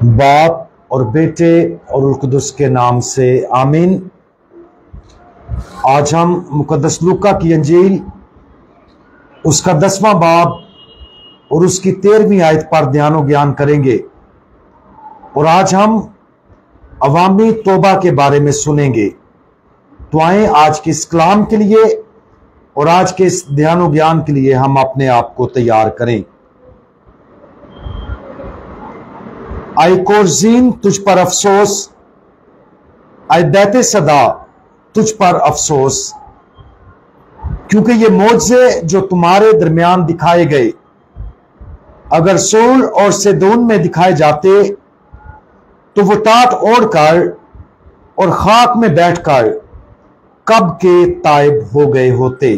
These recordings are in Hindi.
बाप और बेटे और रूह कुदुस के नाम से आमीन। आज हम मुकद्दस लूका की अंजील उसका 10वां बाब और उसकी 13वीं आयत पर ध्यान और ज्ञान करेंगे। और आज हम अवामी तौबा के बारे में सुनेंगे। तो आए आज के इस कलाम के लिए और आज के इस ध्यान और ज्ञान के लिए हम अपने आप को तैयार करें। आई कोरजीन तुझ पर अफसोस, आई बैते सदा तुझ पर अफसोस, क्योंकि ये मौजज़े जो तुम्हारे दरमियान दिखाए गए अगर सूर और सिदोन में दिखाए जाते तो वो टाट ओढ़कर और खाक में बैठकर कब के ताइब हो गए होते।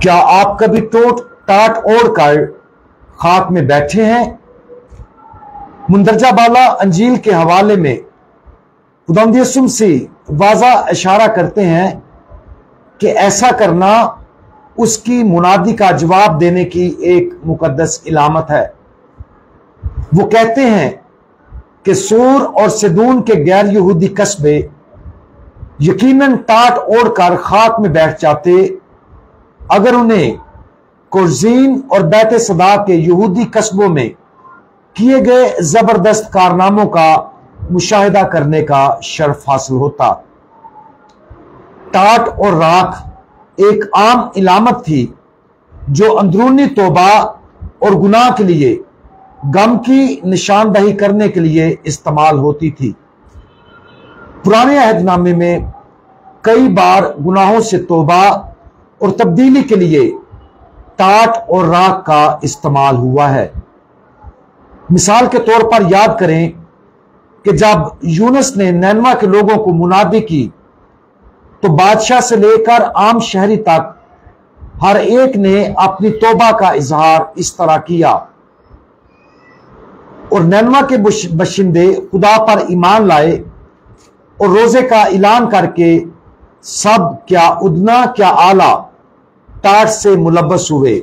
क्या आप कभी टाट ओढ़कर खाक में बैठे हैं? मुंदरजा बाला अंजील के हवाले में खुदावंद यीशु मसीह वाज़ा इशारा करते हैं कि ऐसा करना उसकी मुनादी का जवाब देने की एक मुकद्दस इलामत है। वो कहते हैं कि सूर और सिदून के गैर यहूदी कस्बे यकीनन टाट ओढ़कर खाक में बैठ जाते अगर उन्हें कोरजीन और बैते सदा के यहूदी कस्बों में किए गए जबरदस्त कारनामों का मुशाहिदा करने का शर्फ हासिल होता। टाट और राख एक आम इलामत थी जो अंदरूनी तौबा और गुनाह के लिए गम की निशानदही करने के लिए इस्तेमाल होती थी। पुराने अहदनामे में कई बार गुनाहों से तौबा और तब्दीली के लिए टाट और राख का इस्तेमाल हुआ है। मिसाल के तौर पर याद करें कि जब यूनुस ने नैनवा के लोगों को मुनादी की तो बादशाह से लेकर आम शहरी तक हर एक ने अपनी तौबा का इजहार इस तरह किया और नैनवा के बशिंदे खुदा पर ईमान लाए और रोजे का ऐलान करके सब क्या उदना क्या आला टाट से मुलब्बस हुए।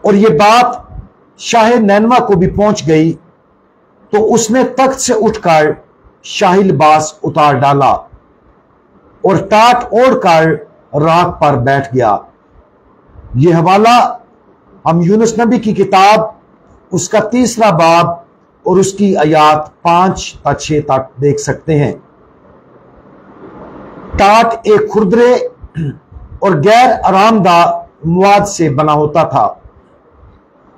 और यह बात शाह नैनवा को भी पहुंच गई तो उसने तख्त से उठकर शाही लिबास उतार डाला और टाट ओढ़कर राख पर बैठ गया। यह हवाला हम यूनुस नबी की किताब उसका 3रा बाब और उसकी आयात 5-6 तक देख सकते हैं। टाट एक खुरदरे और गैर आरामदाह मवाद से बना होता था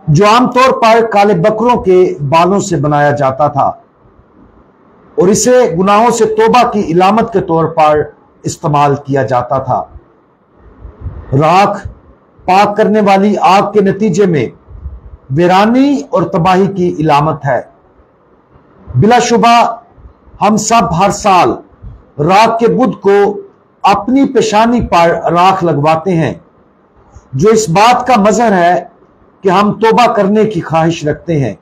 जो आमतौर पर काले बकरों के बालों से बनाया जाता था और इसे गुनाहों से तौबा की इलामत के तौर पर इस्तेमाल किया जाता था। राख पाक करने वाली आग के नतीजे में वीरानी और तबाही की इलामत है। बिलाशुबा हम सब हर साल राख के बुत को अपनी पेशानी पर राख लगवाते हैं जो इस बात का मजहर है कि हम तौबा करने की ख्वाहिश रखते हैं।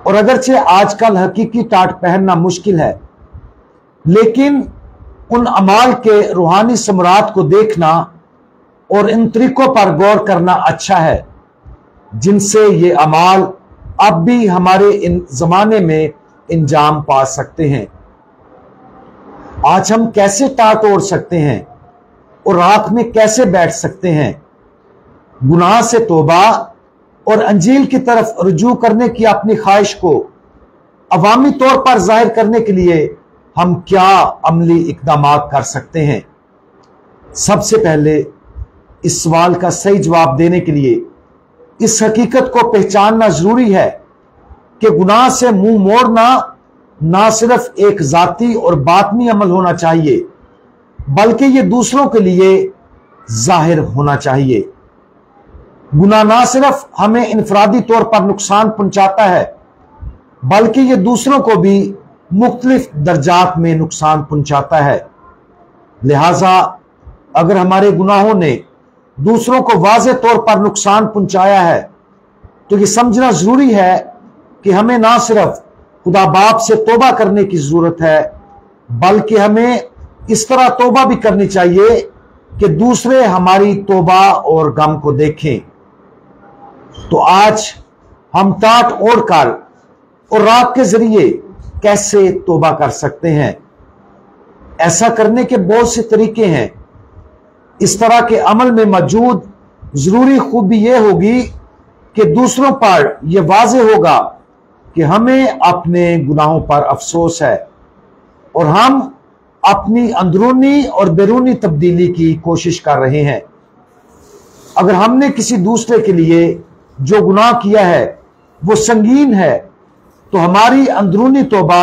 और अगरचे आजकल हकीकी टाट पहनना मुश्किल है लेकिन उन अमाल के रूहानी समरात को देखना और इन तरीकों पर गौर करना अच्छा है जिनसे ये अमाल अब भी हमारे इन जमाने में इंजाम पा सकते हैं। आज हम कैसे टाट ओढ़ सकते हैं और राख में कैसे बैठ सकते हैं? गुनाह से तौबा और अंजील की तरफ रुजू करने की अपनी ख्वाहिश को अवामी तौर पर जाहिर करने के लिए हम क्या अमली इकदाम कर सकते हैं? सबसे पहले इस सवाल का सही जवाब देने के लिए इस हकीकत को पहचानना जरूरी है कि गुनाह से मुंह मोड़ना ना सिर्फ एक जाती और बातनी अमल होना चाहिए बल्कि यह दूसरों के लिए जाहिर होना चाहिए। गुनाह ना सिर्फ हमें इनफरादी तौर पर नुकसान पहुंचाता है बल्कि यह दूसरों को भी मुख्तलिफ दर्जात में नुकसान पहुंचाता है। लिहाजा अगर हमारे गुनाहों ने दूसरों को वाज़े तौर पर नुकसान पहुंचाया है तो यह समझना जरूरी है कि हमें ना सिर्फ खुदा बाप से तौबा करने की जरूरत है बल्कि हमें इस तरह तौबा भी करनी चाहिए कि दूसरे हमारी तौबा और गम को देखें। तो आज हम टाट ओढ़कर और राख के जरिए कैसे तौबा कर सकते हैं। ऐसा करने के बहुत से तरीके हैं। इस तरह के अमल में मौजूद जरूरी खूबी यह होगी कि दूसरों पर यह वाज़ेह होगा कि हमें अपने गुनाहों पर अफसोस है और हम अपनी अंदरूनी और बैरूनी तब्दीली की कोशिश कर रहे हैं। अगर हमने किसी दूसरे के लिए जो गुनाह किया है वो संगीन है, तो हमारी अंदरूनी तौबा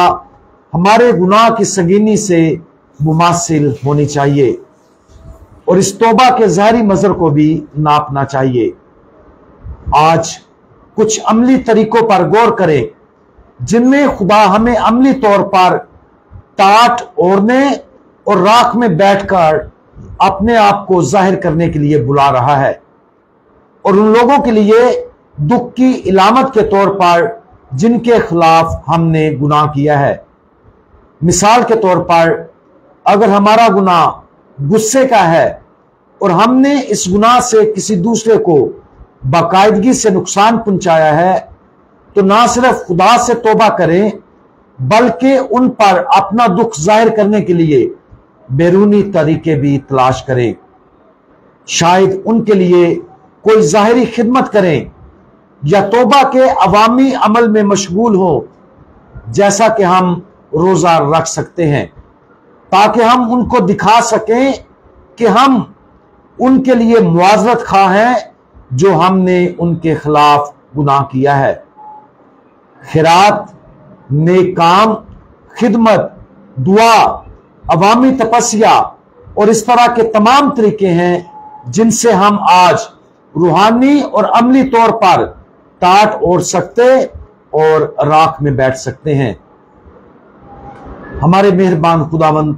हमारे गुनाह की संगीनी से मुमासिल होनी चाहिए और इस तौबा के ज़ाहिरी मज़र को भी नापना चाहिए। आज कुछ अमली तरीकों पर गौर करें जिनमें खुदा हमें अमली तौर पर टाट ओढ़ने और राख में बैठकर अपने आप को जाहिर करने के लिए बुला रहा है और उन लोगों के लिए दुख की इलामत के तौर पर जिनके खिलाफ हमने गुनाह किया है। मिसाल के तौर पर, अगर हमारा गुनाह गुस्से का है और हमने इस गुनाह से किसी दूसरे को बाकायदगी से नुकसान पहुंचाया है, तो ना सिर्फ खुदा से तौबा करें बल्कि उन पर अपना दुख जाहिर करने के लिए बैरूनी तरीके भी तलाश करें। शायद उनके लिए कोई ज़ाहिरी खिदमत करें या तौबा के अवामी अमल में मशगूल हो, जैसा कि हम रोजा रख सकते हैं, ताकि हम उनको दिखा सकें कि हम उनके लिए मुआवजत खा हैं जो हमने उनके खिलाफ गुनाह किया है। खैरात, नेक काम, खिदमत, दुआ, अवामी तपस्या और इस तरह के तमाम तरीके हैं जिनसे हम आज रूहानी और अमली तौर पर टाट ओढ़ सकते और राख में बैठ सकते हैं। हमारे मेहरबान खुदावंद,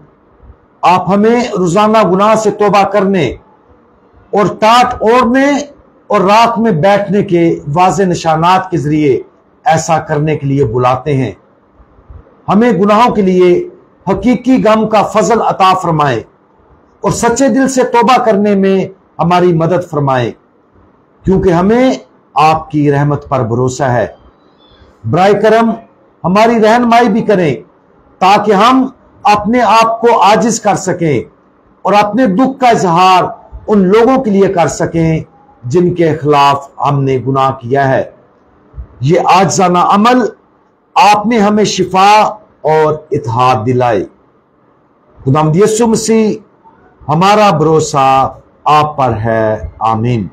आप हमें रोजाना गुनाह से तौबा करने और टाट ओढ़ने और राख में बैठने के वाज़े निशानात के जरिए ऐसा करने के लिए बुलाते हैं। हमें गुनाहों के लिए हकीकी गम का फजल अता फरमाएं और सच्चे दिल से तौबा करने में हमारी मदद फरमाएं, क्योंकि हमें आपकी रहमत पर भरोसा है। बराए करम हमारी रहनुमाई भी करें ताकि हम अपने आप को आजिज कर सकें और अपने दुख का इजहार उन लोगों के लिए कर सकें जिनके खिलाफ हमने गुनाह किया है। ये आजिज़ाना अमल आपने हमें शिफा और इत्तेहाद दिलाए। खुदावंद यीशु मसीह, हमारा भरोसा आप पर है। आमीन।